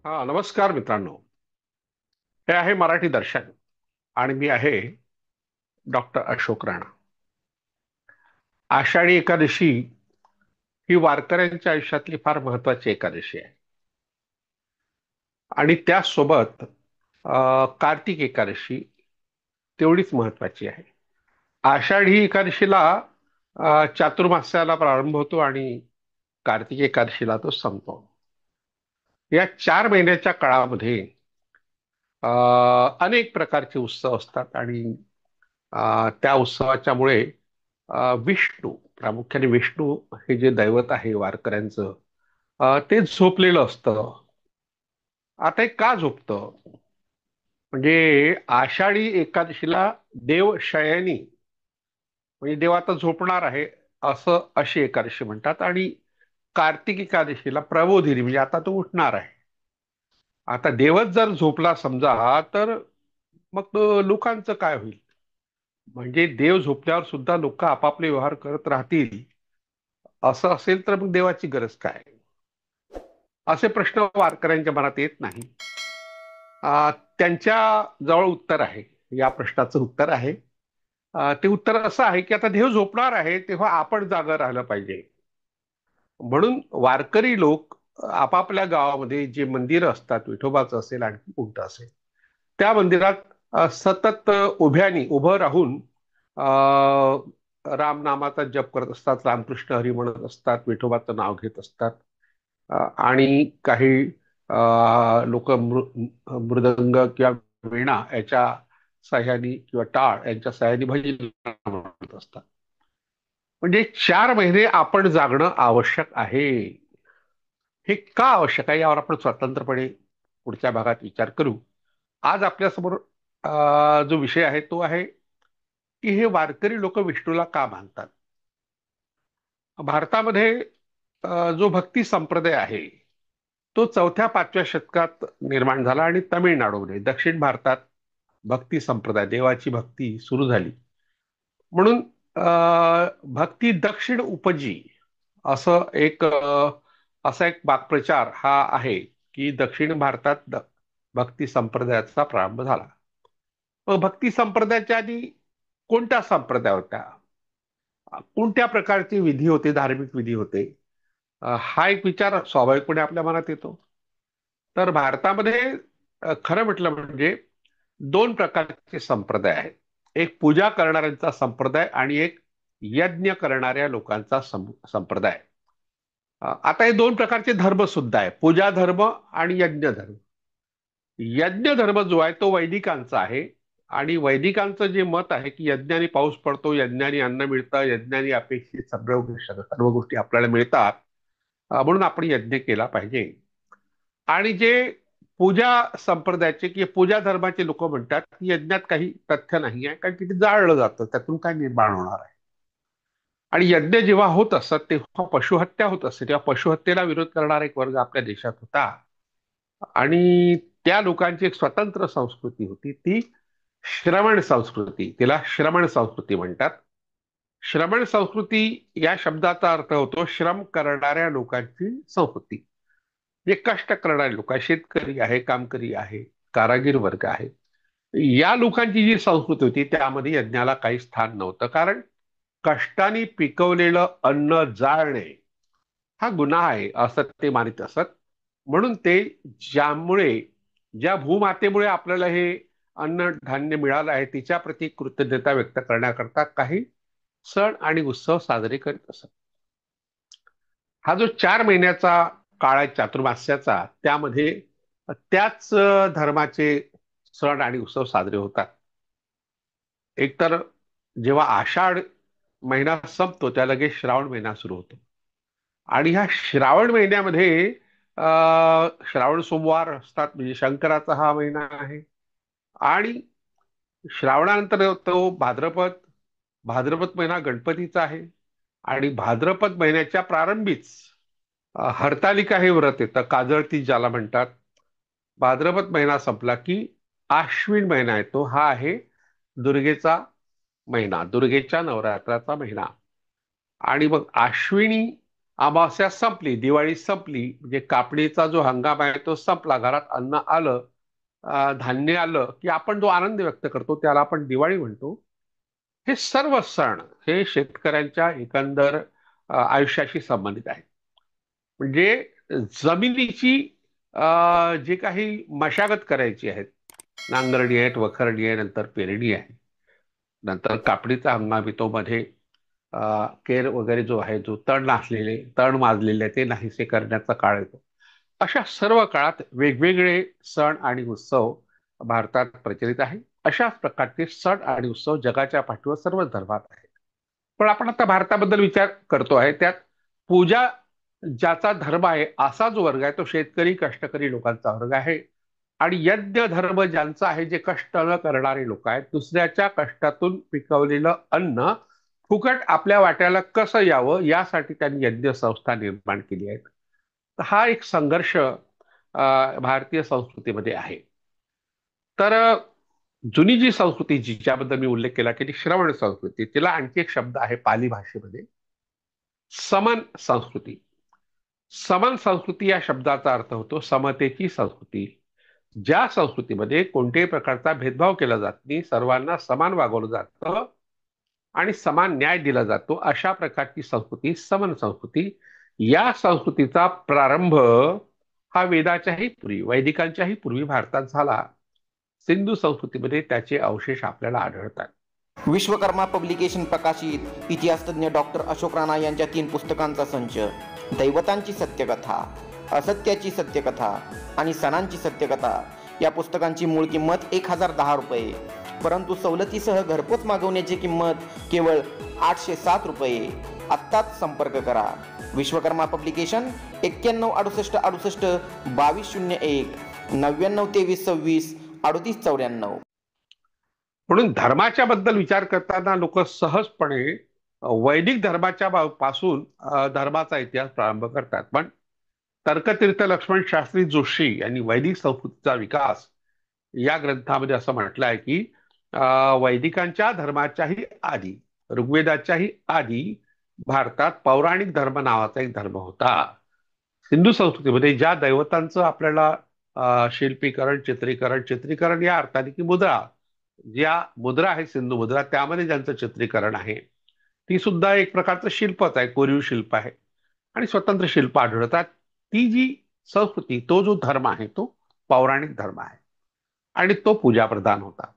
हा, नमस्कार मित्रांनो. हे आहे मराठी दर्शन आणि मी आहे डॉक्टर अशोक राणा. आषाढी एकादशी ही वारकऱ्यांच्या आयुष्यातली फार महत्वाची एकादशी आहे आणि त्याचसोबत कार्तिक एकादशी तेवढीच महत्वाची आहे. आषाढी एकादशीला चातुर्मास्याला प्रारंभ होतो आणि कार्तिक एकादशीला तो संपतो. या 4 महिन्याच्या काळामध्ये अनेक प्रकारचे उत्सव असतात आणि त्या उत्सवाच्यामुळे विष्णू, प्रामुख्याने विष्णू हे जे दैवत आहे वारकऱ्यांचं, ते झोपलेलं असतं. आता हे का झोपतं? म्हणजे आषाढी एकादशीला देव शयनी, म्हणजे देव आता झोपणार आहे असं, अशी एकादशी म्हणतात. आणि कार्तिक एकादशीला प्रबोधिनी, म्हणजे आता तो उठणार आहे. आता देवच जर झोपला समजा, तर मग लोकांचं काय होईल? म्हणजे देव झोपल्यावर सुद्धा लोक आपापले व्यवहार करत राहतील असं असेल तर मग देवाची गरज काय? असे प्रश्न वारकऱ्यांच्या मनात येत नाही. त्यांच्या जवळ उत्तर आहे. या प्रश्नाचं उत्तर आहे. ते उत्तर असं आहे की आता देव झोपणार आहे तेव्हा आपण जागा राहिलं पाहिजे. म्हणून वारकरी लोक आपापल्या गावामध्ये जे मंदिर असतात, विठोबाचं असेल आणखी कोणतं असेल, त्या मंदिरात सतत उभं राहून रामनामाचा जप करत असतात, रामकृष्ण हरी म्हणत असतात, विठोबाचं नाव घेत असतात. आणि काही लोक मृदंग किंवा वीणा याच्या सहाय्याने किंवा टाळ यांच्या सहाय्याने भजन म्हणत असतात. म्हणजे 4 महिने आपण जागणं आवश्यक आहे. हे का आवश्यक आहे यावर आपण स्वतंत्रपणे पुढच्या भागात विचार करू. आज आपल्यासमोर जो विषय आहे तो आहे की हे वारकरी लोक विष्णूला का मानतात. भारतामध्ये जो भक्ती संप्रदाय आहे तो 4थ्या-5व्या शतकात निर्माण झाला आणि तामिळनाडूमध्ये, दक्षिण भारतात भक्ती संप्रदाय, देवाची भक्ती सुरू झाली. म्हणून भक्ती दक्षिण उपजी असं एक असा एक वाक्प्रचार हा आहे की दक्षिण भारतात भक्ती संप्रदायाचा प्रारंभ झाला. मग भक्ती संप्रदायाच्या आधी कोणत्या संप्रदाय होत्या, कोणत्या प्रकारचे विधी होते, धार्मिक विधी होते? हा एक विचार स्वाभाविकपणे आपल्या मनात येतो. तर भारतामध्ये खरं म्हटलं म्हणजे 2 प्रकारचे संप्रदाय आहेत. एक पूजा करणाऱ्यांचा संप्रदाय आणि एक यज्ञ करणाऱ्या लोकांचा संप्रदाय. आता हे 2 प्रकारचे धर्म सुद्धा आहे, पूजा धर्म आणि यज्ञ धर्म. यज्ञ धर्म जो आहे तो वैदिकांचा आहे आणि वैदिकांचं जे मत आहे की यज्ञाने पाऊस पडतो, यज्ञाने अन्न मिळतं, यज्ञाने अपेक्षित सर्व गोष्टी आपल्याला मिळतात, म्हणून आपण यज्ञ केला पाहिजे. आणि जे पूजा संप्रदायाचे किंवा पूजा धर्माचे लोक म्हणतात की यज्ञात काही तथ्य नाही आहे, कारण की ते जाळलं जातं, त्यातून काय निर्माण होणार आहे. आणि यज्ञ जेव्हा होत असत तेव्हा पशुहत्या होत असते, तेव्हा पशुहत्येला विरोध करणारा एक वर्ग आपल्या देशात होता. आणि त्या लोकांची एक स्वतंत्र संस्कृती होती, ती श्रमण संस्कृती. तिला श्रमण संस्कृती म्हणतात. श्रमण संस्कृती या शब्दाचा अर्थ होतो श्रम करणाऱ्या लोकांची संस्कृती. जे कष्ट करणारे लोक आहे, शेतकरी आहे, कामकरी आहे, कारागीर वर्ग आहे, या लोकांची जी संस्कृती होती त्यामध्ये यज्ञाला काही स्थान नव्हतं. कारण कष्टाने पिकवलेलं अन्न जाळणे हा गुन्हा आहे असं ते मानित असत. म्हणून ते, ज्यामुळे, ज्या भूमातेमुळे आपल्याला हे अन्न धान्य मिळालं आहे तिच्या प्रती कृतज्ञता व्यक्त करण्याकरता काही सण आणि उत्सव साजरे करीत असत. हा जो 4 महिन्याचा काळ आहे चातुर्मास्याचा, त्यामध्ये त्याच धर्माचे सण आणि उत्सव साजरे होतात. एकतर जेव्हा आषाढ महिना संपतो त्या लगेच श्रावण महिना सुरू होतो. आणि ह्या श्रावण महिन्यामध्ये श्रावण सोमवार असतात, म्हणजे शंकराचा हा महिना आहे. आणि श्रावणानंतर तो भाद्रपद, भाद्रपद महिना गणपतीचा आहे. आणि भाद्रपद महिन्याच्या प्रारंभीच हरतालिका हे व्रत येतं, काजळती ज्याला म्हणतात. भाद्रपद महिना संपला की आश्विन महिना येतो, हा आहे दुर्गेचा महिना, दुर्गेच्या नवरात्राचा महिना. आणि मग अमावस्या संपली, दिवाळी संपली, म्हणजे कापणीचा जो हंगाम आहे तो संपला, घरात अन्न आलं, धान्य आलं, की आपण जो आनंद व्यक्त करतो त्याला आपण दिवाळी म्हणतो. हे सर्व सण हे शेतकऱ्यांच्या एकंदर आयुष्याशी संबंधित आहेत. म्हणजे जमिनीची जे काही मशागत करायची आहे, नांगरणी आहेत, वखरणी आहे, नंतर पेरणी आहे, नंतर कापणीचा हंगाम येतो, मध्ये केर वगैरे जो आहे, जो तण माजलेले आहे ते नाहीसे करण्याचा काळ येतो. अशा सर्व काळात वेगवेगळे सण आणि उत्सव भारतात प्रचलित आहे. अशाच प्रकारचे सण आणि उत्सव जगाच्या पाठीवर सर्व धर्मात आहेत. पण आपण आता भारताबद्दल विचार करतो आहे, त्यात पूजा ज्याचा धर्म आहे असा जो वर्ग आहे तो शेतकरी कष्टकरी लोकांचा वर्ग आहे. आणि यज्ञ धर्म ज्यांचा आहे, जे कष्ट न करणारे लोक आहेत, दुसऱ्याच्या कष्टातून पिकवलेलं अन्न फुकट आपल्या वाट्याला कसं यावं यासाठी त्यांनी यज्ञ संस्था निर्माण केली आहे. तर हा एक संघर्ष भारतीय संस्कृतीमध्ये आहे. तर जुनी जी संस्कृती जिच्याबद्दल मी उल्लेख केला की ती श्रवण संस्कृती, तिला आणखी एक शब्द आहे पाली भाषेमध्ये, समन संस्कृती. समन संस्कृती या शब्दाचा अर्थ होतो समतेची संस्कृती. ज्या संस्कृतीमध्ये कोणत्याही प्रकारचा भेदभाव केला जात नाही, सर्वांना समान वागवलं जातं आणि समान न्याय दिला जातो, अशा प्रकारची संस्कृती समन संस्कृती. या संस्कृतीचा प्रारंभ हा वेदाच्याही पूर्वी, वैदिकांच्याही पूर्वी भारतात झाला. सिंधू संस्कृतीमध्ये त्याचे अवशेष आपल्याला आढळतात. विश्वकर्मा पब्लिकेशन प्रकाशित इतिहासतज्ञ डॉक्टर अशोक राणा यांच्या 3 पुस्तकांचा संच, दैवतांची सत्यकथा, असत्याची सत्यकथा आणि सणांची सत्यकथा या पुस्तकांची मूळ किंमत 1010 रुपये, परंतु सवलतीसह घरपोच मागवण्याची किंमत केवळ 807 रुपये. आत्ताच संपर्क करा. विश्वकर्मा पब्लिकेशन 916868 2201 992326 3894. म्हणून धर्माच्या बद्दल विचार करताना लोक सहजपणे वैदिक धर्माच्या पासून धर्माचा इतिहास प्रारंभ करतात. पण तर्कतीर्थ लक्ष्मण शास्त्री जोशी यांनी वैदिक संस्कृतीचा विकास या ग्रंथामध्ये असं म्हटलं आहे की वैदिकांच्या धर्माच्याही आधी, ऋग्वेदाच्याही आधी भारतात पौराणिक धर्म नावाचा एक धर्म होता. सिंधू संस्कृतीमध्ये ज्या दैवतांचं आपल्याला शिल्पीकरण, चित्रीकरण या अर्थाने की मुद्रा, ज्या मुद्रा आहे सिंधू मुद्रा, त्यामध्ये ज्यांचं चित्रीकरण आहे, ती सुद्धा एक प्रकारचं शिल्पच आहे, कोरीव शिल्प आहे आणि स्वतंत्र शिल्प आढळतात. ती जी संस्कृती, तो जो धर्म आहे तो पौराणिक धर्म आहे आणि तो पूजाप्रधान होता.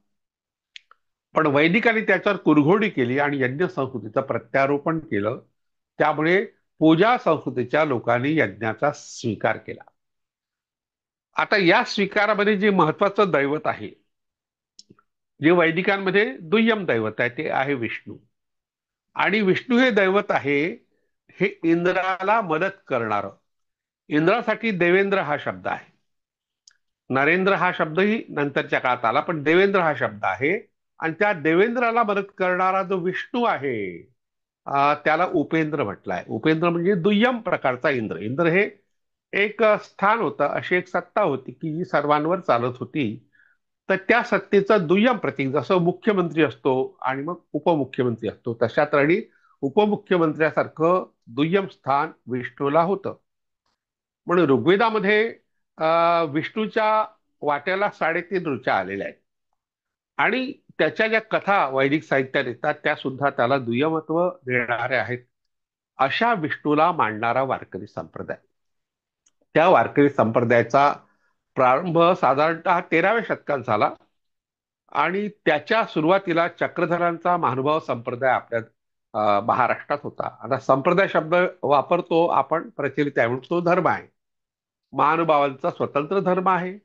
पण वैदिकांनी त्याच्यावर कुरघोडी केली आणि यज्ञ संस्कृतीचं प्रत्यारोपण केलं. त्यामुळे पूजा संस्कृतीच्या लोकांनी यज्ञाचा स्वीकार केला. आता या स्वीकारामध्ये जे महत्वाचं दैवत आहे, जे वैदिकांमध्ये दुय्यम दैवत आहे, ते आहे विष्णू. आणि विष्णू हे दैवत आहे, हे इंद्राला मदत करणार. इंद्रासाठी देवेंद्र हा शब्द आहे. नरेंद्र हा शब्दही नंतरच्या काळात आला, पण देवेंद्र हा शब्द आहे. आणि त्या देवेंद्राला मदत करणारा जो विष्णू आहे, त्याला उपेंद्र म्हटलाय. उपेंद्र म्हणजे दुय्यम प्रकारचा इंद्र. इंद्र हे एक स्थान होतं, अशी एक सत्ता होती की जी सर्वांवर चालत होती. तर त्या सत्तेचं दुय्यम प्रतीक, जसं मुख्यमंत्री असतो आणि मग उपमुख्यमंत्री असतो, तशा तऱ्हेने उपमुख्यमंत्र्यासारखं दुय्यम स्थान विष्णूला होतं. म्हणून ऋग्वेदामध्ये विष्णूच्या वाट्याला 3.5 ऋचा आलेल्या आहेत आणि त्याच्या ज्या कथा वैदिक साहित्यात येतात त्या सुद्धा त्याला दुय्यमत्व देणारे आहेत. अशा विष्णूला मांडणारा वारकरी संप्रदाय, त्या वारकरी संप्रदायाचा प्रारंभ साधारणतः 13व्या शतकात झाला आणि त्याच्या सुरुवातीला चक्रधरांचा महानुभाव संप्रदाय आपल्या महाराष्ट्रात होता. आता संप्रदाय शब्द वापरतो आपण, प्रचलित आहे म्हणून तो धर्म आहे. महानुभावांचा स्वतंत्र धर्म आहे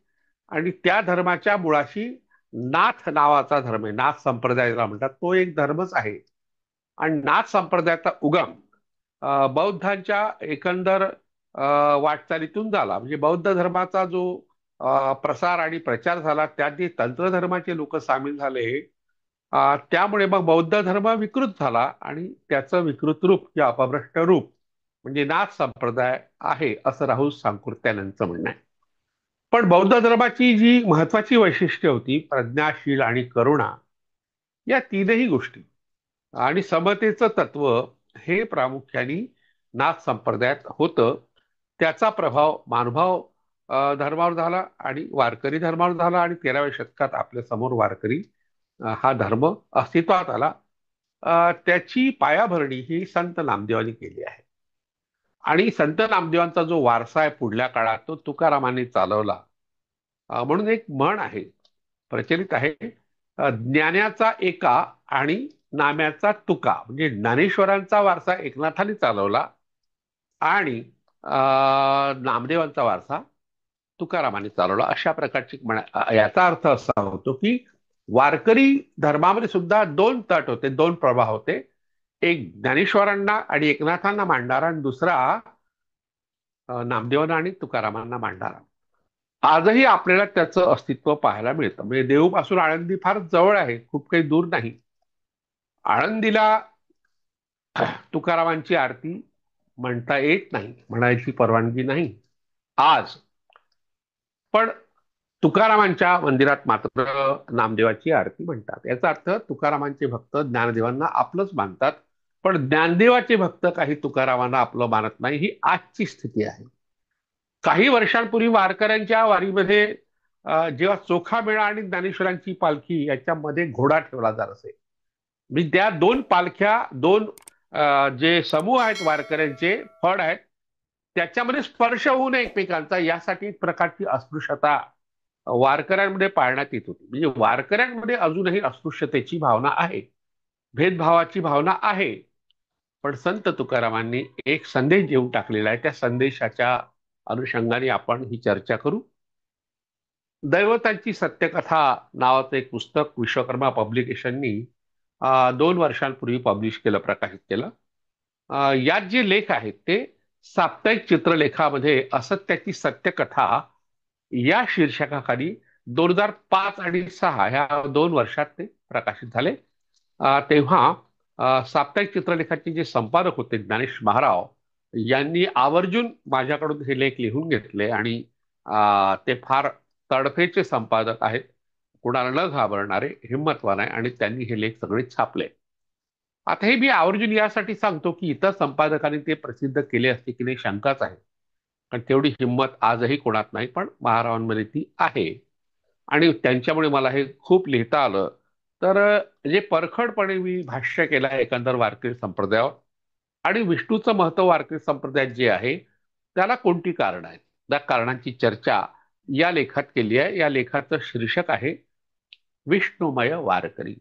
आणि त्या धर्माच्या मुळाशी नाथ नावाचा धर्म आहे. नाथ संप्रदायाला म्हणतात, तो एक धर्मच आहे. आणि नाथ संप्रदायाचा उगम बौद्धांच्या एकंदर वाटचालीतून झाला. म्हणजे बौद्ध धर्माचा जो प्रसार आणि प्रचार झाला, त्यात जे तंत्रधर्माचे लोक सामील झाले, त्यामुळे मग बौद्ध धर्म विकृत झाला आणि त्याचं विकृत रूप किंवा अपभ्रष्ट रूप म्हणजे नाथ संप्रदाय आहे, असं राहुल सांकृत्यानंचं म्हणणं आहे. पण बौद्ध धर्माची जी महत्वाची वैशिष्ट्ये होती, प्रज्ञाशील आणि करुणा, या तीनही गोष्टी आणि समतेचं तत्व, हे प्रामुख्याने नाथ संप्रदायात होतं, त्याचा प्रभाव मानुभाव धर्मावर झाला आणि वारकरी धर्मावर झाला आणि 13व्या शतकात आपल्या समोर वारकरी हा धर्म अस्तित्वात आला. त्याची पायाभरणी ही संत नामदेवांनी केली आहे. आणि संत नामदेवांचा जो वारसा आहे पुढल्या काळात तो तुकारामांनी चालवला. म्हणून एक म्हण आहे, प्रचलित आहे, ज्ञानाचा एका आणि नाम्याचा तुका. म्हणजे ज्ञानेश्वरांचा वारसा एकनाथांनी चालवला आणि नामदेवांचा वारसा तुकारामांनी चालवला, अशा प्रकारची याचा अर्थ असा होतो की वारकरी धर्मामध्ये सुद्धा दोन तट होते, दोन प्रवाह होते. एक ज्ञानेश्वरांना आणि एकनाथांना मांडणारा आणि दुसरा नामदेवांना आणि तुकारामांना मांडणारा. आजही आपल्याला त्याचं अस्तित्व पाहायला मिळतं. म्हणजे देहूपासून आळंदी फार जवळ आहे, खूप काही दूर नाही. आळंदीला तुकारामांची आरती म्हणता येत नाही, म्हणायची परवानगी नाही आज. पण तुकारामांच्या मंदिरात मात्र नामदेवाची आरती म्हणतात. याचा अर्थ तुकारामांचे भक्त ज्ञानदेवांना आपलंच मानतात, पण ज्ञानदेवाचे भक्त काही तुकारामांना आपलं मानत नाही. ही आजची स्थिती आहे. काही वर्षांपूर्वी वारकऱ्यांच्या वारीमध्ये जेव्हा चोखा मेळा आणि ज्ञानेश्वरांची पालखी याच्यामध्ये घोडा ठेवला जात असे. म्हणजे त्या दोन पालख्या, दोन जे समूह आहेत वारकऱ्यांचे, फड आहेत, त्याच्यामध्ये स्पर्श होऊ नये एकमेकांचा, यासाठी एक प्रकारची अस्पृश्यता वारकऱ्यांमध्ये पाळण्यात येत होती. म्हणजे वारकऱ्यांमध्ये अजूनही अस्पृश्यतेची भावना आहे, भेदभावाची भावना आहे. पण संत तुकारामांनी एक संदेश देऊन टाकलेला आहे. त्या संदेशाच्या अनुषंगाने आपण ही चर्चा करू. दैवतांची सत्यकथा नावाचं एक पुस्तक विश्वकर्मा पब्लिकेशननी 2 वर्षांपूर्वी पब्लिश केलं, प्रकाशित केलं. यात जे लेख आहेत ते साप्ताहिक चित्रलेखामध्ये असत्याची सत्यकथा या शीर्षकाखाली 2005 आणि 6 ह्या 2 वर्षात ते प्रकाशित झाले. तेव्हा साप्ताहिक चित्रलेखाचे जे संपादक होते ज्ञानेश महाराव यांनी आवर्जून माझ्याकडून हे लेख लिहून घेतले आणि ते फार तडफेचे संपादक आहेत, कुणाला न घाबरणारे, हिंमतवान आहे, आणि त्यांनी हे लेख सगळे छापले. आता हे मी आवर्जून यासाठी सांगतो की इतर संपादकांनी ते प्रसिद्ध केले असते की नाही शंकाच आहे, कारण तेवढी हिंमत आजही कोणात नाही, पण महारावांमध्ये ती आहे. आणि त्यांच्यामुळे मला हे खूप लिहिता आलं. तर जे परखडपणे मी भाष्य केलं आहे एकंदर वारकरी संप्रदायावर आणि विष्णूचं महत्व वारकरी संप्रदायात जे आहे त्याला कोणती कारण आहेत, त्या कारणांची चर्चा या लेखात केली आहे. या लेखाचं शीर्षक आहे विष्णुमय वारकरी.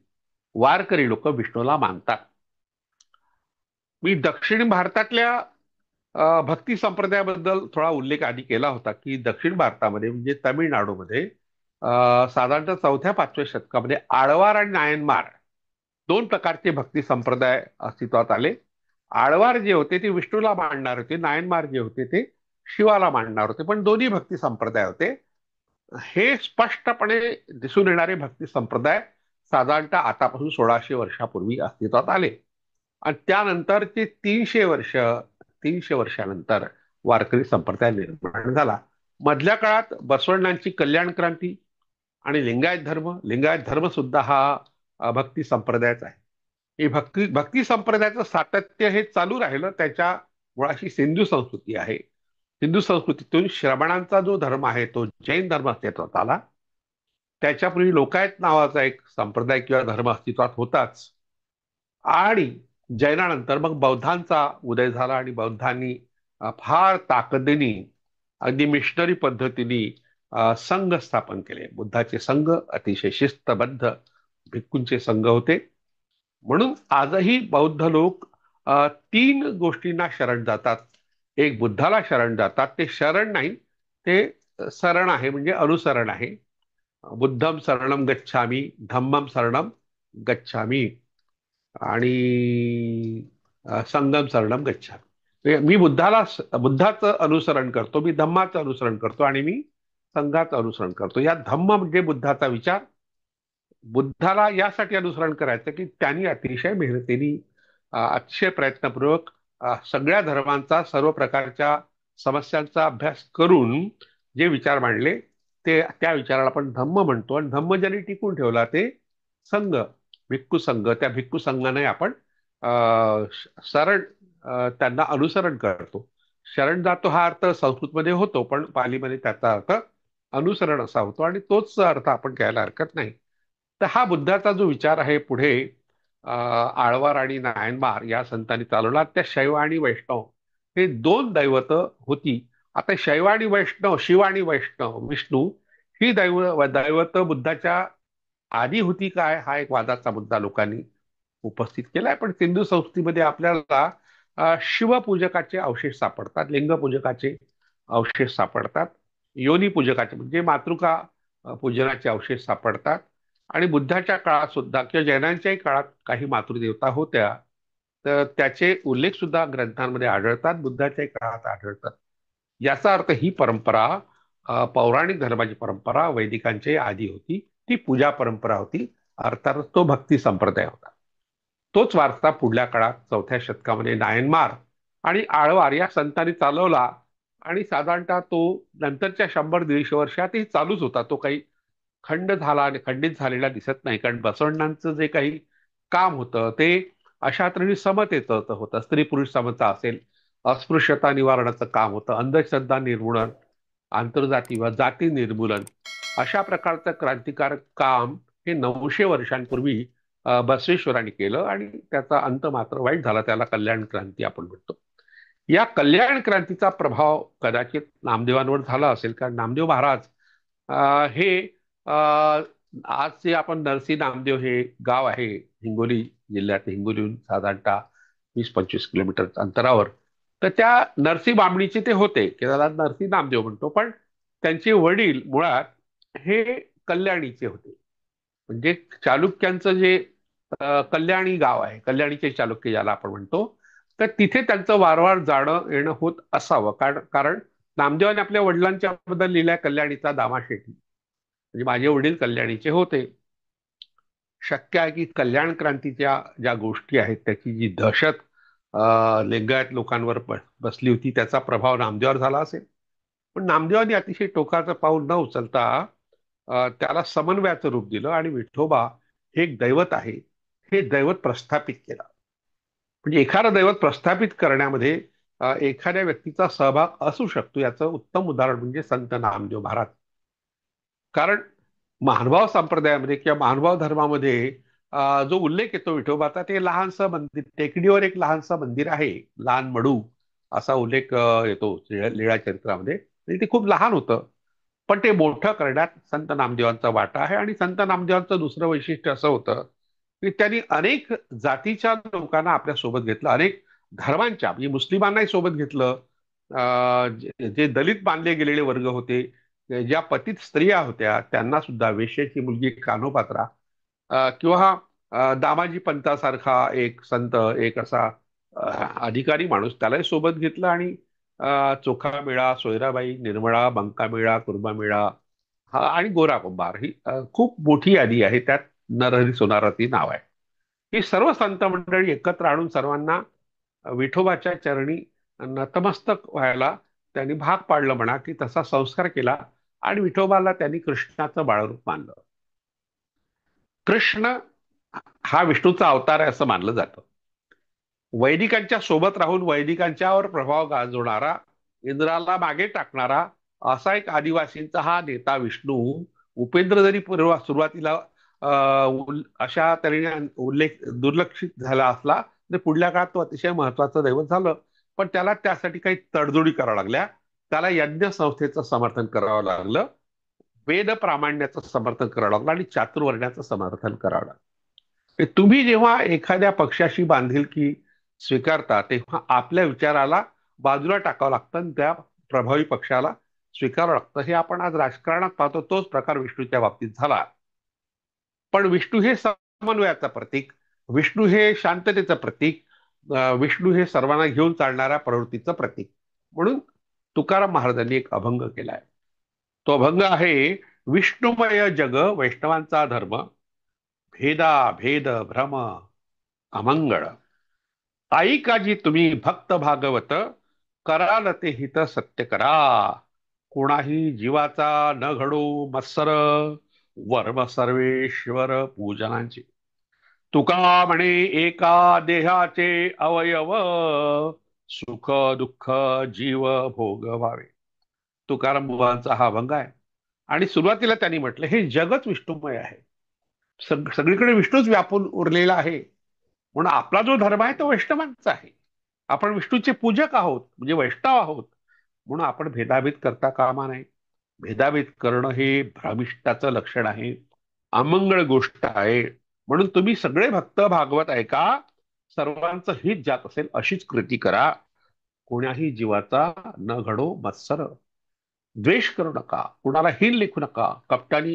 वारकरी लोक विष्णूला मानतात. मी दक्षिण भारतातल्या भक्ती संप्रदायाबद्दल थोडा उल्लेख आधी केला होता की दक्षिण भारतामध्ये म्हणजे तामिळनाडूमध्ये साधारणतः 4थ्या-5व्या शतकामध्ये आळवार आणि नायनमार दोन प्रकारचे भक्ती संप्रदाय अस्तित्वात आले. आळवार जे होते ते विष्णूला मानणार होते, नायनमार जे होते ते शिवाला मानणार होते, पण दोन्ही भक्ती संप्रदाय होते. हे स्पष्टपणे दिसून येणारे भक्ती संप्रदाय साधारणतः आतापासून 1600 वर्षापूर्वी अस्तित्वात आले. आणि त्यानंतर ते 300 वर्षानंतर वारकरी संप्रदाय निर्माण झाला. मधल्या काळात बसवण्णांची कल्याण क्रांती आणि लिंगायत धर्म सुद्धा हा भक्ती संप्रदायच आहे. ही भक्ती भक्ती संप्रदायाचं सातत्य हे चालू राहिलं. त्याच्या मुळाशी सिंधू संस्कृती आहे. हिंदू संस्कृतीतून श्रमणांचा जो धर्म आहे तो जैन धर्म अस्तित्वात आला. त्याच्यापूर्वी लोकायत नावाचा एक संप्रदाय किंवा धर्म अस्तित्वात होताच. आणि जैनानंतर मग बौद्धांचा उदय झाला आणि बौद्धांनी फार ताकदीने, अगदी मिशनरी पद्धतीने संघ स्थापन केले. बुद्धाचे संघ अतिशय शिस्तबद्ध भिक्खूंचे संघ होते. म्हणून आजही बौद्ध लोक 3 गोष्टींना शरण जातात. एक, बुद्धाला शरण जातात. ते शरण नाही, ते शरण आहे, म्हणजे अनुसरण आहे. बुद्धम शरणम गच्छामी, धम्मम शरणम गच्छामी आणि संगम शरणम गच्छामी. मी बुद्धाचं अनुसरण करतो, मी धम्माचं अनुसरण करतो आणि मी संघाचं अनुसरण करतो. या धम्म म्हणजे बुद्धाचा विचार. बुद्धाला यासाठी अनुसरण करायचं की त्यांनी अतिशय मेहनतीने, अतिशय प्रयत्नपूर्वक सगळ्या धर्मांचा, सर्व प्रकारच्या समस्यांचा अभ्यास करून जे विचार मांडले ते, त्या विचाराला आपण धम्म म्हणतो. आणि धम्म ज्यांनी टिकून ठेवला ते संघ, भिक्खू संघ. त्या भिक्खू संघाने आपण शरण त्यांना अनुसरण करतो. शरण जातो हा अर्थ संस्कृतमध्ये होतो, पण पालीमध्ये त्याचा अर्थ अनुसरण असा होतो आणि तोच अर्थ आपण घ्यायला हरकत नाही. तर हा बुद्धाचा जो विचार आहे पुढे आळवार आणि नायनमार या संतांनी चालवला. त्या शैव आणि वैष्णव हे दोन दैवत होती. आता शैव आणि वैष्णव, शिव आणि वैष्णव, विष्णू ही दैवत बुद्धाच्या आधी होती काय, हा एक वादाचा मुद्दा लोकांनी उपस्थित केलाय. पण सिंधू संस्कृतीमध्ये आपल्याला शिवपूजकाचे अवशेष सापडतात, लिंगपूजकाचे अवशेष सापडतात, योनी पूजकाचे म्हणजे मातृका पूजनाचे अवशेष सापडतात. आणि बुद्धाच्या काळात सुद्धा किंवा जैनांच्याही काळात काही मातृदेवता होत्या, तर त्याचे उल्लेख सुद्धा ग्रंथांमध्ये आढळतात, बुद्धाच्याही काळात आढळतात. याचा अर्थ ही परंपरा पौराणिक धर्माची परंपरा वैदिकांच्या आधी होती. ती पूजा परंपरा होती, अर्थात तो भक्ती संप्रदाय होता. तोच वारसा पुढल्या काळात 4थ्या शतकामध्ये नायनमार आणि आळवार या संतांनी चालवला. आणि साधारणतः तो नंतरच्या 100-150 वर्षातही चालूच होता. तो काही खंड झाला आणि खंडित झालेला दिसत नाही, कारण बसवण्णांचं जे काही काम होतं ते अशा तऱ्हेने समतेचं होतं. स्त्री पुरुष समता असेल, अस्पृश्यता निवारणाचं काम होतं, अंधश्रद्धा निर्मूलन, आंतरजाती व जाती निर्मूलन, अशा प्रकारचं क्रांतिकारक काम हे 900 वर्षांपूर्वी बसवेश्वरांनी केलं. आणि त्याचा अंत मात्र वाईट झाला. त्याला कल्याण क्रांती आपण म्हणतो. या कल्याण क्रांतीचा प्रभाव कदाचित नामदेवांवर झाला असेल, कारण नामदेव महाराज हे आजचे आपण नरसी नामदेव हे गाव आहे हिंगोली जिल्ह्यात, हिंगोलीहून साधारणतः 20-25 किलोमीटर अंतरावर. तर त्या नरसी बामणीचे ते होते, की त्याला नरसी नामदेव म्हणतो. पण त्यांचे वडील मुळात हे कल्याणीचे होते. म्हणजे चालुक्यांचं जे कल्याणी गाव आहे, कल्याणीचे चालुक्य ज्याला आपण म्हणतो, तर तिथे त्यांचं वारंवार जाणं येणं होत असावं. कारण कारण नामदेवाने आपल्या वडिलांच्या बद्दल लिहिलाय कल्याणीचा दामाशेठी, म्हणजे माझे वडील कल्याणीचे होते. शक्य आहे की कल्याण क्रांतीच्या ज्या गोष्टी आहेत त्याची जी दहशत लिंगायत लोकांवर बसली होती, त्याचा प्रभाव नामदेवावर झाला असेल. पण नामदेवांनी अतिशय टोकाचं पाऊल न उचलता त्याला समन्वयाचं रूप दिलं आणि विठोबा हे एक दैवत आहे, हे दैवत प्रस्थापित केलं. म्हणजे एखादं दैवत प्रस्थापित करण्यामध्ये एखाद्या व्यक्तीचा सहभाग असू शकतो, याचं उत्तम उदाहरण म्हणजे संत नामदेव महाराज. कारण महानुभाव संप्रदायामध्ये किंवा महानुभाव धर्मामध्ये जो उल्लेख येतो विठोबाचा, ते लहानसं मंदिर, टेकडीवर एक लहानसं मंदिर आहे, लहान मडू असा उल्लेख येतो लीळा चरित्रामध्ये. म्हणजे ते खूप लहान होतं, पण ते मोठं करण्यात संत नामदेवांचा वाटा आहे. आणि संत नामदेवांचं दुसरं वैशिष्ट्य असं होतं की त्यांनी अनेक जातीच्या लोकांना आपल्या सोबत घेतलं, अनेक धर्मांच्या, म्हणजे मुस्लिमांनाही सोबत घेतलं. जे दलित मानले गेलेले वर्ग होते, ज्या पतित स्त्रिया होत्या त्यांना सुद्धा, वेश्याची मुलगी कानोपात्रा किंवा दामाजी पंतासारखा एक संत, एक असा अधिकारी माणूस, त्यालाही सोबत घेतलं. आणि चोखामेळा, सोयराबाई, निर्मळा, बंकामेळा, कुर्मामेळा हा आणि गोरा कुंभार, ही खूप मोठी यादी आहे. त्यात नरहरी सोनारती नाव आहे. ही सर्व संत मंडळी एकत्र आणून सर्वांना विठोबाच्या चरणी नतमस्तक व्हायला त्यांनी भाग पाडलं म्हणा, की तसा संस्कार केला. आणि विठोबाला त्यांनी कृष्णाचं बाळरूप मानलं. कृष्ण हा विष्णूचा अवतार आहे असं मानलं जातं. वैदिकांच्या सोबत राहून वैदिकांच्यावर प्रभाव गाजवणारा, इंद्राला मागे टाकणारा असा एक आदिवासींचा हा नेता विष्णू. उपेंद्र जरी सुरुवातीला अशा तऱ्हेने उल्लेख दुर्लक्षित झाला असला, तर पुढल्या काळात तो अतिशय महत्वाचं दैवत झालं. पण त्याला त्यासाठी काही तडजोडी कराव्या लागल्या. त्याला यज्ञ संस्थेचं समर्थन करावं लागलं, वेद प्रामाण्याचं समर्थन करावं लागलं आणि चातुर्वर्ण्याचं समर्थन करावं लागलं. तुम्ही जेव्हा एखाद्या पक्षाशी बांधिलकी स्वीकारता, तेव्हा आपल्या विचाराला बाजूला टाकावं लागतं आणि त्या प्रभावी पक्षाला स्वीकारावं लागतं. हे आपण आज राजकारणात पाहतो, तोच प्रकार विष्णूच्या बाबतीत झाला. पण विष्णू हे समन्वयाचं प्रतीक, विष्णू हे शांततेचं प्रतीक, विष्णू हे सर्वांना घेऊन चालणाऱ्या प्रवृत्तीचं प्रतीक. म्हणून तुकाराम महाराजांनी एक अभंग केलाय. तो अभंग आहे, विष्णुमय जग वैष्णवांचा धर्म, भेदा भेद भ्रम अमंगळ, ऐकाजी तुम्ही भक्त भागवत, कराल ते हित सत्य करा, कोणाही जीवाचा न घडो मत्सर, वर्म सर्वेश्वर पूजनांची. तुका म्हणे एका देहाचे अवयव, सुख दुःख जीव भोगवावे. तुकाराम बुवांचा हा अभंग आहे. आणि सुरुवातीला त्यांनी म्हटलं हे जगच विष्णुमय आहे. सगळीकडे विष्णूच व्यापून उरलेला आहे. म्हणून आपला जो धर्म आहे तो वैष्णवांचा आहे. आपण विष्णूचे पूजक आहोत, म्हणजे वैष्णव आहोत. म्हणून आपण भेदाभेद करता कामा नये. भेदाभेद करणं हे भ्रमिष्ठाचं लक्षण आहे, अमंगळ गोष्ट आहे. म्हणून तुम्ही सगळे भक्त भागवत ऐका, सर्वांचं हित ज्यात असेल अशीच कृती करा. कोण्याही जीवाचा न घडो मत्सर. द्वेष करू नका, कुणाला हीन लेखू नका, कपटाने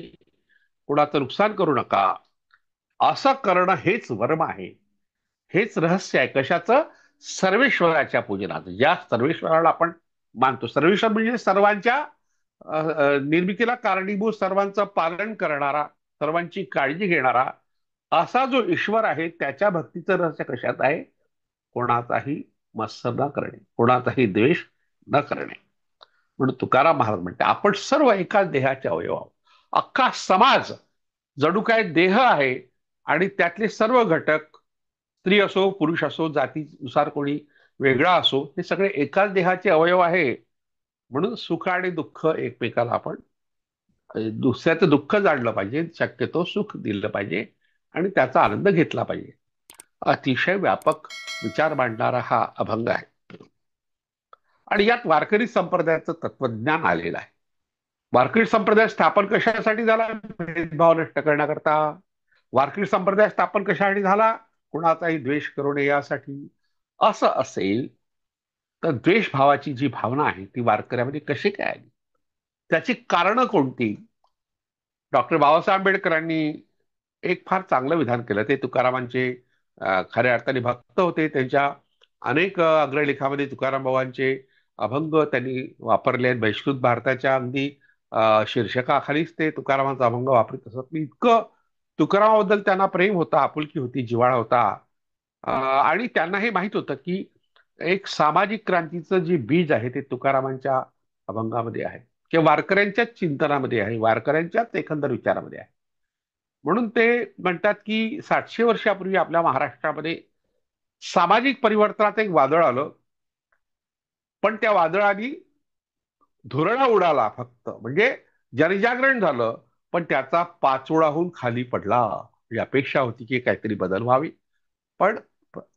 कुणाचं नुकसान करू नका. असं करणं हेच वर्म आहे. हेच रहस्य आहे कशाचं? सर्वेश्वराच्या पूजनाचं. ज्या सर्वेश्वराला आपण मानतो, सर्वेश्वर म्हणजे सर्वांच्या निर्मितीला कारणीभूत, सर्वांचं पालन करणारा, सर्वांची काळजी घेणारा असा जो ईश्वर आहे, त्याच्या भक्तीचं रहस्य कशात आहे? कोणाचाही मत्सर न करणे, कोणाचाही द्वेष न करणे. म्हणून तुकाराम महाराज म्हणते आपण सर्व एकाच देहाचे अवयव आहोत. अख्खा समाज जणू काय देह आहे, आणि त्यातले सर्व घटक, स्त्री असो पुरुष असो, जातीनुसार कोणी वेगळा असो, हे सगळे एकाच देहाचे अवयव आहे. म्हणून सुख आणि दुःख एकमेकाला आपण, दुसऱ्याचं दुःख जाणलं पाहिजे, शक्यतो सुख दिलं पाहिजे आणि त्याचा आनंद घेतला पाहिजे. अतिशय व्यापक विचार मांडणारा हा अभंग आहे. आणि यात वारकरी संप्रदायाचं तत्वज्ञान आलेलं आहे. वारकरी संप्रदाय स्थापन कशासाठी झाला? भेदभाव नष्ट करण्याकरता. वारकरी संप्रदाय स्थापन कशासाठी झाला? कुणाचाही द्वेष करू नये यासाठी. असं असेल तर द्वेषभावाची जी भावना आहे ती वारकऱ्यामध्ये कशी काय आली? त्याची कारणं कोणती? डॉक्टर बाबासाहेब आंबेडकरांनी एक फार चांगलं विधान केलं. ते तुकारामांचे खऱ्या अर्थाने भक्त होते. त्यांच्या अनेक अग्रलेखामध्ये तुकाराम बाबांचे अभंग त्यांनी वापरले आहेत. बहिष्कृत भारताच्या अगदी शीर्षकाखालीच ते तुकारामांचा अभंग वापरत असत. इतकं तुकारामाबद्दल त्यांना प्रेम होता, आपुलकी होती, जिव्हाळा होता. आणि त्यांना हे माहित होतं की एक सामाजिक क्रांतीचं जे बीज आहे ते तुकारामांच्या अभंगामध्ये आहे, किंवा वारकऱ्यांच्याच चिंतनामध्ये आहे, वारकऱ्यांच्याच एकंदर विचारामध्ये आहे. म्हणून ते म्हणतात की 700 वर्षापूर्वी आपल्या महाराष्ट्रामध्ये सामाजिक परिवर्तनात एक वादळ आलं, पण त्या वादळाने धुरळा उडाला फक्त, म्हणजे जनजागरण झालं, पण त्याचा पाचोळाहून खाली पडला. ही अपेक्षा होती की काहीतरी बदल व्हावे, पण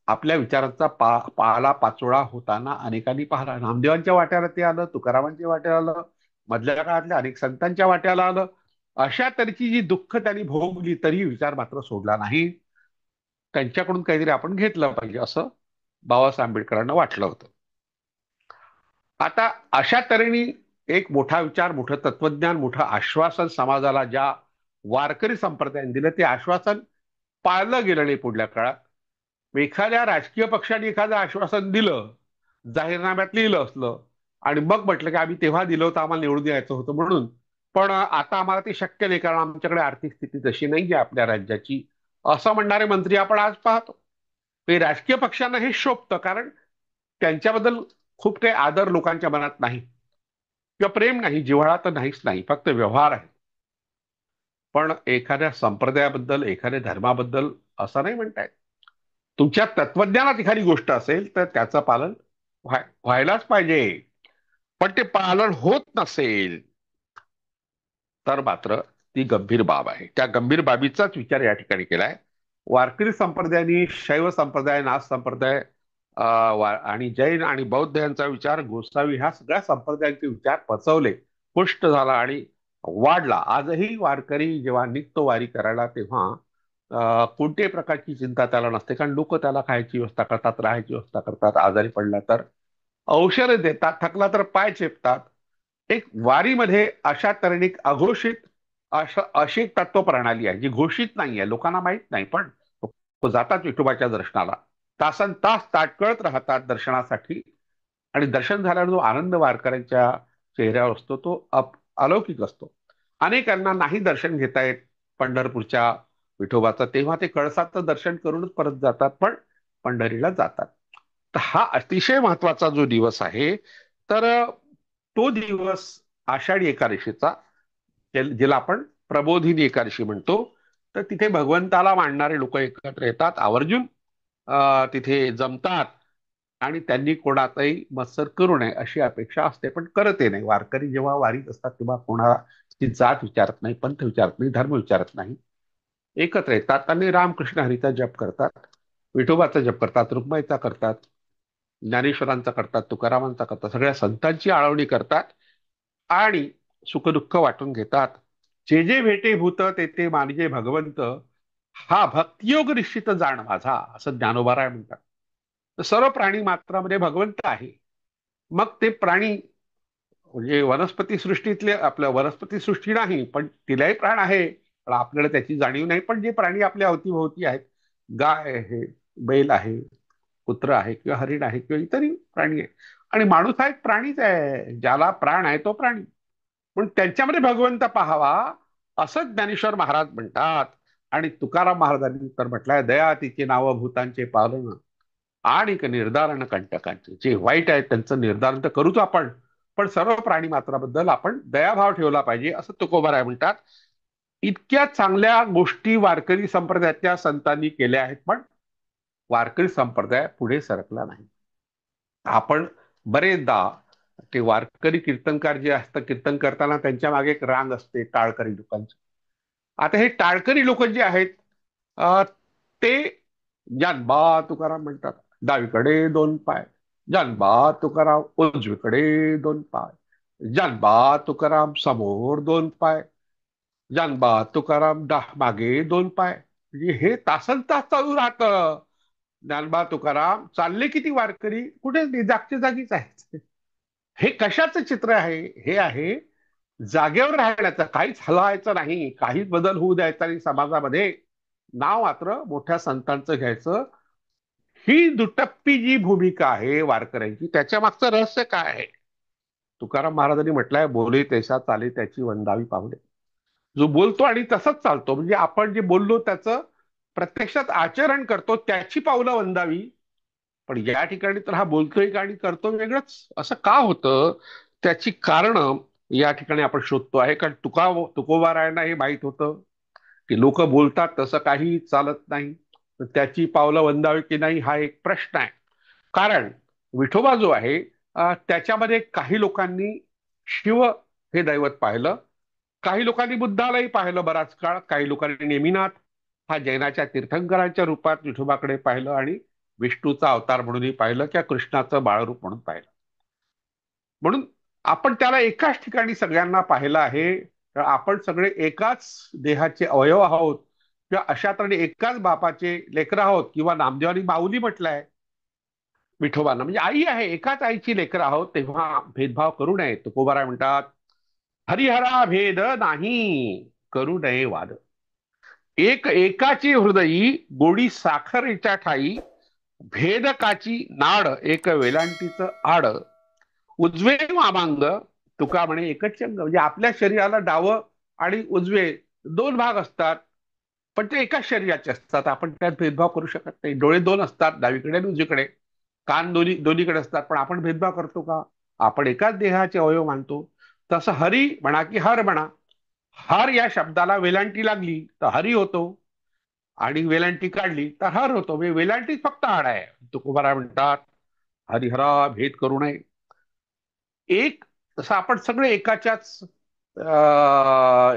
आपल्या विचारांचा पाला पाचोळा होताना अनेकांनी पाहिला. नामदेवांच्या वाट्याला ते आलं, तुकारामांच्या वाट्याला आलं, मधल्या काळातल्या अनेक संतांच्या वाट्याला आलं. अशा तऱ्हेची जी दुःख त्यांनी भोगली तरी विचार मात्र सोडला नाही. त्यांच्याकडून काहीतरी आपण घेतलं पाहिजे असं बाबासाहेब आंबेडकरांना वाटलं होतं. आता अशा तऱ्हेने एक मोठा विचार, मोठं तत्वज्ञान, मोठं आश्वासन समाजाला ज्या वारकरी संप्रदायाने दिलं, ते आश्वासन पाळलं गेलं नाही पुढल्या काळात. एखाद्या राजकीय पक्षाने एखादं आश्वासन दिलं, जाहीरनाम्यात लिहिलं असलं, आणि मग म्हटलं की आम्ही तेव्हा दिलं होतं, आम्हाला निवडून यायचं होतं म्हणून, पण आता आम्हाला ते शक्य नाही कारण आमच्याकडे आर्थिक स्थिती तशी नाही आहे आपल्या राज्याची, असं म्हणणारे मंत्री आपण आज पाहतो. ते राजकीय पक्षांना हे शोभतं, कारण त्यांच्याबद्दल खूप काही आदर लोकांच्या मनात नाही, किंवा प्रेम नाही, जिव्हाळा तर नाहीच, नाही, फक्त व्यवहार आहे. पण एखाद्या संप्रदायाबद्दल, एखाद्या धर्माबद्दल असं नाही म्हणतायत. तुमच्या तत्वज्ञानात एखादी गोष्ट असेल तर त्याचं पालन व्हायलाच पाहिजे. पण ते पालन होत नसेल तर मात्र ती गंभीर बाब आहे. त्या गंभीर बाबीचाच विचार या ठिकाणी केलाय. वारकरी संप्रदायाने शैव संप्रदाय, नाथ संप्रदाय, आणि जैन आणि बौद्ध यांचा विचार, गोसावी, ह्या सगळ्या संप्रदायांचे विचार पचवले, पुष्ट झाला आणि वाढला. आजही वारकरी जेव्हा निघतो वारी करायला तेव्हा कोणत्याही प्रकारची चिंता त्याला नसते, कारण लोक त्याला खायची व्यवस्था करतात, राहायची व्यवस्था करतात, आजारी पडला तर औषध देतात, थकला तर पाय चेपतात. एक वारीमध्ये अशा तऱ्हेने एक अघोषित अशी एक तत्व प्रणाली आहे जी घोषित नाही आहे, लोकांना माहित नाही, पण लोक जातात विठोबाच्या दर्शनाला, तासन तास ताटकळत राहतात दर्शनासाठी. आणि दर्शन झाल्यावर जो आनंद वारकऱ्यांच्या चेहऱ्यावर असतो तो अलौकिक असतो. अनेकांना नाही दर्शन घेता येत पंढरपूरच्या विठोबाचं, तेव्हा ते कळसाचं दर्शन करूनच परत जातात, पण पंढरीला जातात. तर हा अतिशय महत्वाचा जो दिवस आहे, तर तो दिवस आषाढी एकादशीचा, ज्याला आपण प्रबोधिनी एकादशी म्हणतो, तर तिथे भगवंताला मानणारे लोक एकत्र येतात, आवर्जून तिथे जमतात आणि त्यांनी कोणाचाही मत्सर करू नये अशी अपेक्षा असते, पण करते नाही. वारकरी जेव्हा वारीत असतात तेव्हा कोणाची जात विचारत नाही, पंथ विचारत नाही, धर्म विचारत नाही. एकत्र येतात आणि रामकृष्ण हरीचा जप करतात, विठोबाचा जप करतात, रुक्माईचा करतात, ज्ञानेश्वरांचा करतात, तुकारामांचा करतात, सगळ्या संतांची आळवणी करतात आणि सुखदुःख वाटून घेतात. जे जे भेटे भूत ते ते मानजे भगवंत, हा भक्तियोग निश्चित जाण माझा, असं ज्ञानोबाराय म्हणतात. तर सर्व प्राणी मात्रामध्ये भगवंत आहे. मग ते प्राणी म्हणजे वनस्पती सृष्टीतले, आपल्या वनस्पती सृष्टी नाही पण तिलाही प्राण आहे, पण आपल्याला त्याची जाणीव नाही. पण जे प्राणी आपल्या अवतीभोवती आहेत, गाय आहे, बैल आहे, कुत्र आहे किंवा हरिण आहे किंवा इतरही प्राणी आहे, आणि माणूस हा एक प्राणीच आहे, ज्याला प्राण आहे तो प्राणी. पण त्यांच्यामध्ये भगवंत पाहावा असं ज्ञानेश्वर महाराज म्हणतात. आणि तुकाराम महाराजांनी तर म्हटलंय, दया तिचे नाव भूतांचे पालन आणि निर्धारण कंटकांचे. जे वाईट आहे त्यांचं निर्धारण तर करूच आपण, पण सर्व प्राणी मात्राबद्दल आपण दयाभाव ठेवला पाहिजे असं तुकोबाराय म्हणतात. इतक्या चांगल्या गोष्टी वारकरी संप्रदायातल्या संतांनी केल्या आहेत, पण वारकरी संप्रदाय पुढे सरकला नाही. आपण बरेचदा ते वारकरी कीर्तनकार जे असतात, कीर्तन करताना त्यांच्या मागे एक रांग असते टाळकरी लोकांची. आता हे टाळकरी लोक जे आहेत, अ, ते जानबा तुकाराम म्हणतात, डावीकडे दोन पाय, जानबा तुकाराम उजवीकडे दोन पाय, जानबा तुकाराम समोर दोन पाय, जानबा तुकाराम मागे दोन पाय. म्हणजे हे तासन तास चालू राहतं. ज्ञानबा तुकाराम चालले किती वारकरी, कुठे नाही, जागच्या जागीच आहेत. हे कशाचं चित्र आहे? हे आहे जागेवर राहण्याचं, काहीच हलवायचं नाही, काहीच बदल होऊ द्यायचा नाही समाजामध्ये, नाव मात्र मोठ्या संतांचं घ्यायचं. ही दुटप्पी जी भूमिका आहे वारकऱ्यांची, त्याच्या मागचं रहस्य काय आहे? तुकाराम महाराजांनी म्हटलंय, बोले तैसा चाले त्याची वंदावी पाहुणे. जो बोलतो आणि तसंच चालतो, म्हणजे आपण जे बोललो त्याचं प्रत्यक्षात आचरण करतो, त्याची पावलं वंदावी. पण या ठिकाणी तर हा बोलतोय का आणि करतो वेगळंच, असं का होतं? त्याची कारण या ठिकाणी आपण शोधतो आहे. कारण तुकोबारायांना हे माहित होतं की लोक बोलतात तसं काही चालत नाही, तर त्याची पावलं वंदावी की नाही हा एक प्रश्न आहे. कारण विठोबा जो आहे, त्याच्यामध्ये काही लोकांनी शिव हे दैवत पाहिलं, काही लोकांनी बुद्धालाही पाहिलं बराच काळ, काही लोकांनी नेमिनाथ हा जैनाच्या तीर्थंकरांच्या रूपात विठोबाकडे पाहिलं आणि विष्णूचा अवतार म्हणूनही पाहिलं किंवा कृष्णाचं बाळरूप म्हणून पाहिलं. म्हणून आपण त्याला एकाच ठिकाणी सगळ्यांना पाहिलं आहे. तर आपण सगळे एकाच देहाचे अवयव आहोत किंवा अशा तऱ्हेने एकाच बापाचे लेकरं आहोत, किंवा नामदेवानी माऊली म्हटलंय विठोबांना, म्हणजे आई आहे, एकाच आईची लेकरं आहोत, तेव्हा भेदभाव करू नये. तुकोबाराय म्हणतात, हरिहरा भेद नाही, करू नये वाद. एकाची हृदयी गोडी साखरेच्या ठाई, भेदकाची नाड एक वेलांटीचं आड, उजवे वामांग तुका म्हणे एकच अंग. म्हणजे आपल्या शरीराला डावं आणि उजवे दोन भाग असतात, पण ते एकाच शरीराचे असतात. आपण त्यात भेदभाव करू शकत नाही. डोळे दोन असतात, डावीकडे आणि उजवीकडे, कान दोन्हीकडे असतात, पण आपण भेदभाव करतो का? आपण एकाच देहाचे अवयव मानतो. तसं हरी म्हणा की हर म्हणा, हर या शब्दाला वेलांटी लागली तर हरी होतो, आणि वेलांटी काढली तर हर होतो. म्हणजे वेलांटीच फक्त हाड आहे. तुकोबाराय म्हणतात, हरिहरा भेद करू नये. एक, तसं आपण सगळे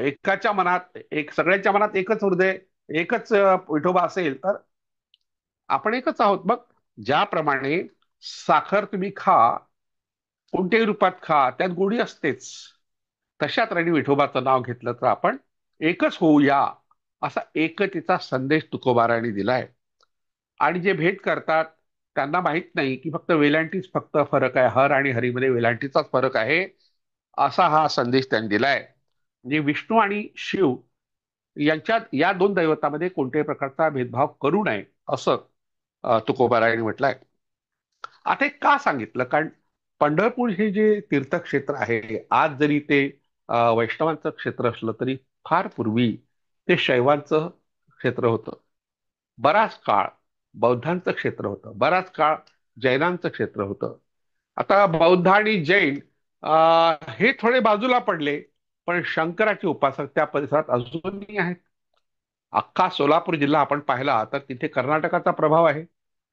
एकाच्या मनात, सगळ्यांच्या मनात एकच हृदय, एकच विठोबा असेल तर आपण एकच आहोत. मग ज्याप्रमाणे साखर तुम्ही खा, कोणत्याही रूपात खा, त्यात गोडी असतेच, तशा तऱ्हेने विठोबाचं नाव घेतलं तर आपण एकच होऊया, असा एकतेचा संदेश तुकोबारायांनी दिलाय. आणि जे भेद करतात त्यांना माहित नाही की फक्त वेलांटीच फक्त फरक आहे, हर आणि हरीमध्ये वेलांटीचाच फरक आहे, असा हा संदेश त्यांनी दिलाय. म्हणजे विष्णू आणि शिव यांच्यात, या दोन दैवतामध्ये कोणत्याही प्रकारचा भेदभाव करू नये असं तुकोबारायांनी म्हटलंय. आता हे का सांगितलं? कारण पंढरपूर हे जे तीर्थक्षेत्र आहे, आज जरी ते वैष्णवांचं क्षेत्र असलं तरी फार पूर्वी ते शैवांचं क्षेत्र होतं. बराच काळ बौद्धांचं क्षेत्र होतं, बराच काळ जैनांचं क्षेत्र होतं. आता बौद्ध आणि जैन हे थोडे बाजूला पडले, पण शंकराचे उपासक त्या परिसरात अजूनही आहेत. अख्खा सोलापूर जिल्हा आपण पाहिला तर तिथे कर्नाटकाचा प्रभाव आहे.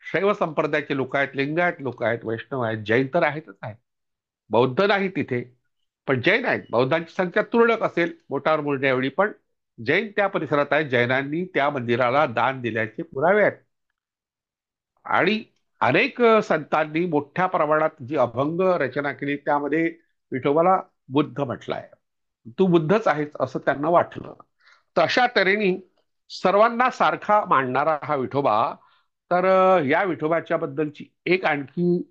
शैव संप्रदायाचे लोक आहेत, लिंगायत लोक आहेत, वैष्णव आहेत, जैन तर आहेतच आहेत. बौद्ध नाही तिथे, पण जैन आहेत. बौद्धांची संख्या तुरळक असेल बोटावर मोजण्या एवढी, पण जैन त्या परिसरात आहेत. जैनांनी त्या मंदिराला दान दिल्याचे पुरावे आहेत. आणि अनेक संतांनी मोठ्या प्रमाणात जी अभंग रचना केली त्यामध्ये विठोबाला बुद्ध म्हटलाय. तू बुद्धच आहेस असं त्यांना वाटलं. तर अशा तऱ्हेने सर्वांना सारखा मांडणारा हा विठोबा. तर या विठोबाच्या बद्दलची एक आणखी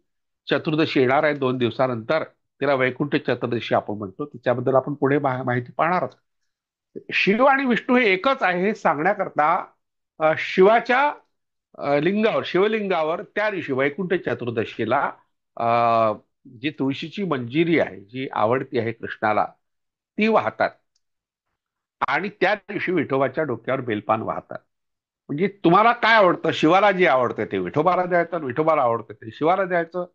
चतुर्दशी येणार आहे 2 दिवसानंतर. तिला वैकुंठ चतुर्दशी आपण म्हणतो. तिच्याबद्दल आपण पुढे माहिती पाहणार आहोत. शिव आणि विष्णू हे एकच आहे हे सांगण्याकरता शिवाच्या लिंगावर, शिवलिंगावर त्या दिवशी वैकुंठ चतुर्दशीला अ, जी तुळशीची मंजिरी आहे, जी आवडती आहे कृष्णाला, ती वाहतात. आणि त्या दिवशी विठोबाच्या डोक्यावर बेलपान वाहतात. म्हणजे तुम्हाला काय आवडतं, शिवाला जे आवडतं ते विठोबाला द्यायचं, विठोबाला आवडतं ते शिवाला द्यायचं.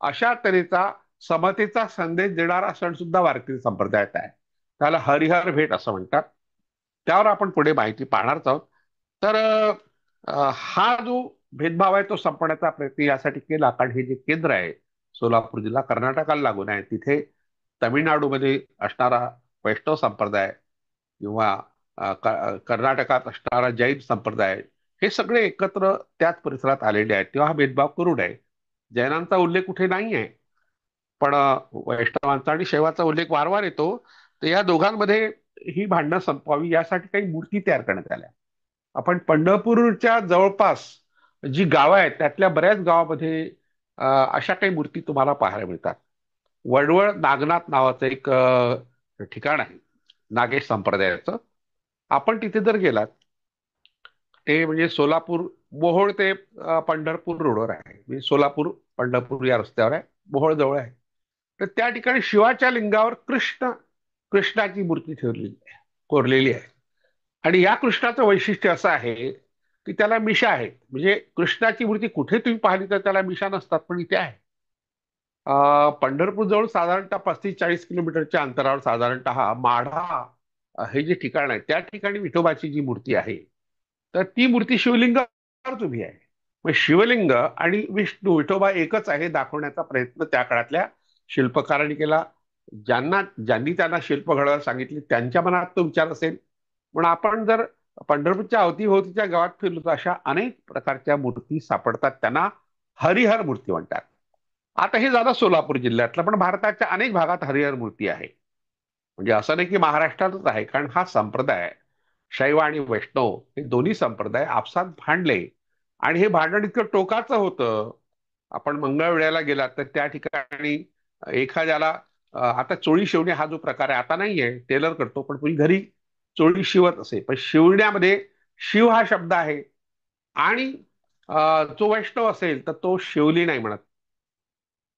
अशा तऱ्हेचा समतेचा संदेश देणारा सण सुद्धा वारकरी संप्रदायात आहे. त्याला हरिहर भेट असं म्हणतात. त्यावर आपण पुढे माहिती पाहणारच आहोत. तर हा जो भेदभाव आहे तो संपवण्याचा प्रयत्न यासाठी केला, कारण हे जे केंद्र आहे सोलापूर जिल्हा कर्नाटकाला लागून आहे. तिथे तमिळनाडूमध्ये असणारा वैष्णव संप्रदाय किंवा कर्नाटकात असणारा जैन संप्रदाय, हे सगळे एकत्र त्याच परिसरात आलेले आहेत. तेव्हा हा भेदभाव करू नये. जैनांचा उल्लेख कुठे नाही आहे, पण वैष्णवांचा आणि शैवाचा उल्लेख वारंवार येतो. तर या दोघांमध्ये ही भांडणं संपवावी यासाठी काही मूर्ती तयार करण्यात आल्या. आपण पंढरपूरच्या जवळपास जी गावं आहेत त्यातल्या बऱ्याच गावामध्ये अशा काही मूर्ती तुम्हाला पाहायला मिळतात. वडवळ नागनाथ नावाचं एक ठिकाण आहे नागेश संप्रदायाचं. आपण तिथे जर गेलात, ते म्हणजे सोलापूर मोहोळ ते पंढरपूर रोडवर आहे. म्हणजे सोलापूर पंढरपूर या रस्त्यावर आहे, मोहोळ जवळ आहे. तर त्या ठिकाणी शिवाच्या लिंगावर कृष्णाची मूर्ती ठेवलेली आहे, कोरलेली आहे. आणि या कृष्णाचं वैशिष्ट्य असं आहे की त्याला मिशा आहेत. म्हणजे कृष्णाची मूर्ती कुठे तुम्ही पाहिली तर त्याला मिशा नसतात, पण इथे आहे. पंढरपूर जवळ साधारणतः 35-40 किलोमीटरच्या अंतरावर साधारणतः माढा हे जे ठिकाण आहे त्या ठिकाणी विठोबाची जी मूर्ती आहे, तर ती मूर्ती शिवलिंगावर उभी आहे. मग शिवलिंग आणि विष्णू विठोबा एकच आहे दाखवण्याचा प्रयत्न त्या काळातल्या शिल्पकारांनी केला. ज्यांनी त्यांना शिल्प घडवायला सांगितले त्यांच्या मनात तो विचार असेल. म्हणून आपण जर पंढरपूरच्या अवतीभोवतीच्या गावात फिरलो तर अशा अनेक प्रकारच्या मूर्ती सापडतात. त्यांना हरिहर मूर्ती म्हणतात. आता हे झालं सोलापूर जिल्ह्यातलं, पण भारताच्या अनेक भागात हरिहर मूर्ती आहे. म्हणजे असं नाही की महाराष्ट्रातच आहे, कारण हा संप्रदाय शैव आणि वैष्णव हे दोन्ही संप्रदाय आपसात भांडले. आणि हे भांडण इतकं टोकाचं होतं. आपण मंगळवेढ्याला गेलात तर त्या ठिकाणी एखाद्याला आता चोळी शिवणे हा जो प्रकार आहे आता नाहीये, टेलर करतो, पण पूर्वी घरी चोळी शिवत असे. पण शिवण्यामध्ये शिव हा शब्द आहे. आणि जो वैष्णव असेल तर तो शिवली नाही म्हणत,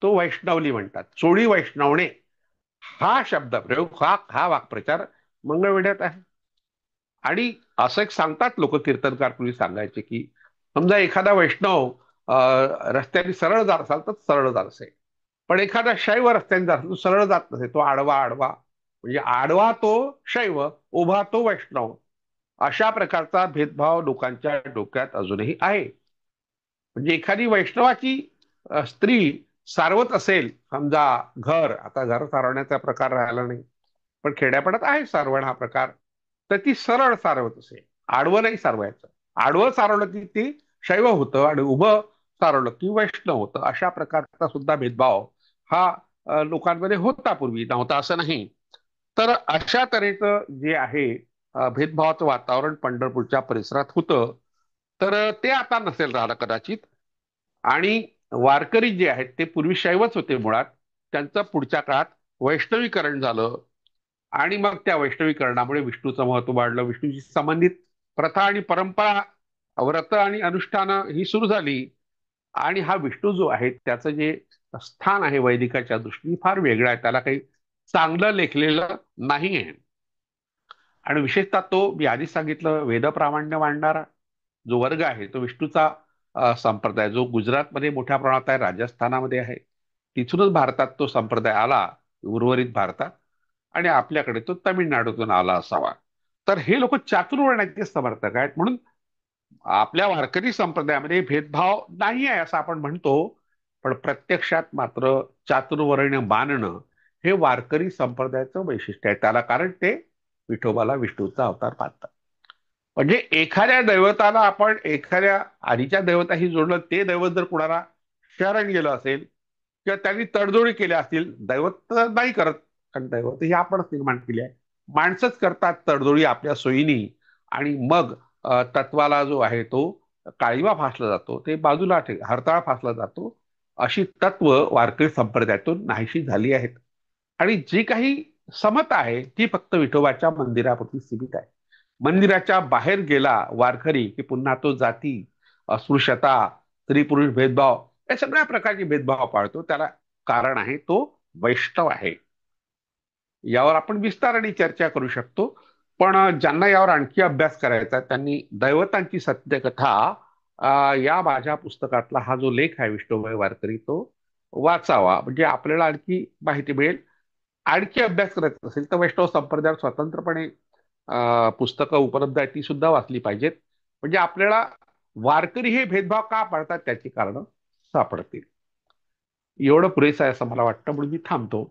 तो वैष्णवली म्हणतात. चोळी वैष्णवणे हा शब्द प्रयोग, हा हा वाक्प्रचार मंगळवेढ्यात आहे. आणि असं एक सांगतात लोक, कीर्तनकार पूर्वी सांगायचे की समजा एखादा वैष्णव रस्त्याने सरळ जात असाल तर सरळ जात असे, पण एखादा शैव रस्त्याने जात असेल तो सरळ जात नसे, तो आडवा आडवा. म्हणजे आडवा तो शैव, उभा तो वैष्णव. अशा प्रकारचा भेदभाव लोकांच्या डोक्यात अजूनही आहे. म्हणजे एखादी वैष्णवाची स्त्री सारवत असेल, समजा घर, आता घर सारवण्याचा प्रकार राहिला नाही, पण खेड्यापाड्यात आहे सारवण हा प्रकार, तर ती सरळ सारवत असेल, आडवं नाही सारवायचं. आडवं सारवलं की ती शैव होतं आणि उभं सारवलं की वैष्णव होतं. अशा प्रकारचा सुद्धा भेदभाव हा लोकांमध्ये होता, पूर्वी नव्हता असं नाही. तर अशा तऱ्हेचं जे आहे भेदभावाचं वातावरण पंढरपूरच्या परिसरात होतं. तर ते आता नसेल राहिलं कदाचित. आणि वारकरी जे आहेत ते पूर्वी शैवच होते मुळात. त्यांचं पुढच्या काळात वैष्णवीकरण झालं. आणि मग त्या वैष्णवीकरणामुळे विष्णूचं महत्व वाढलं. विष्णूशी संबंधित प्रथा आणि परंपरा, व्रत आणि अनुष्ठानं ही सुरू झाली. आणि हा विष्णू जो आहे त्याचं जे स्थान आहे वैदिकाच्या दृष्टीने फार वेगळं आहे. त्याला काही चांगलं लेखलेलं नाही आहे. आणि विशेषतः तो मी आधीच सांगितलं वेदप्रामाण्य मांडणारा जो वर्ग आहे तो विष्णूचा संप्रदाय, जो गुजरातमध्ये मोठ्या प्रमाणात आहे, राजस्थानामध्ये आहे. तिथूनच भारतात तो संप्रदाय आला, उर्वरित भारतात. आणि आपल्याकडे तो तमिळनाडूतून आला असावा. तर हे लोक चातुर्वर्ण्याचे समर्थक आहेत. म्हणून आपल्या वारकरी संप्रदायामध्ये भेदभाव नाही आहे असं आपण म्हणतो, पण प्रत्यक्षात मात्र चातुर्वर्ण्य मानणं हे वारकरी संप्रदायाचं वैशिष्ट्य आहे. त्याला कारण ते विठोबाला विष्णूचा अवतार मानतात. म्हणजे एखाद्या दैवताला आपण एखाद्या आधीच्या दैवताशी जोडलं, ते दैवत जर कुणाला शरण गेलं असेल किंवा त्यांनी तडजोडी केल्या असतील, दैवत तर नाही करत, कारण दैवत ही आपणच निर्माण केली आहे. माणसंच करतात तडजोडी आपल्या सोयीनी, आणि मग तत्वाला जो आहे तो काळीमा फासला जातो, ते बाजूला हरताळ फासला जातो. अशी तत्व वारकरी संप्रदायातून नाहीशी झाली आहेत. आणि जी काही समता आहे ती फक्त विठोबाच्या मंदिरापुरती सीमित आहे. मंदिराच्या बाहेर गेला वारकरी की पुन्हा तो जाती, अस्पृश्यता, स्त्री पुरुष भेदभाव, या सगळ्या प्रकारचे भेदभाव पाळतो. त्याला कारण आहे तो वैष्णव आहे. यावर आपण विस्ताराने चर्चा करू शकतो. पण ज्यांना यावर आणखी अभ्यास करायचा आहे, त्यांनी दैवतांची सत्यकथा या माझ्या पुस्तकातला हा जो लेख आहे विष्णुभाई वारकरी, तो वाचावा. म्हणजे आपल्याला आणखी माहिती मिळेल. आणखी अभ्यास करायचा असेल तर वैष्णव संप्रदायावर स्वतंत्रपणे पुस्तकं उपलब्ध आहेत, ती सुद्धा वाचली पाहिजेत. म्हणजे आपल्याला वारकरी हे भेदभाव का पाळतात त्याची कारणं सापडतील. एवढं पुरेसं आहे असं मला वाटतं, म्हणून मी थांबतो.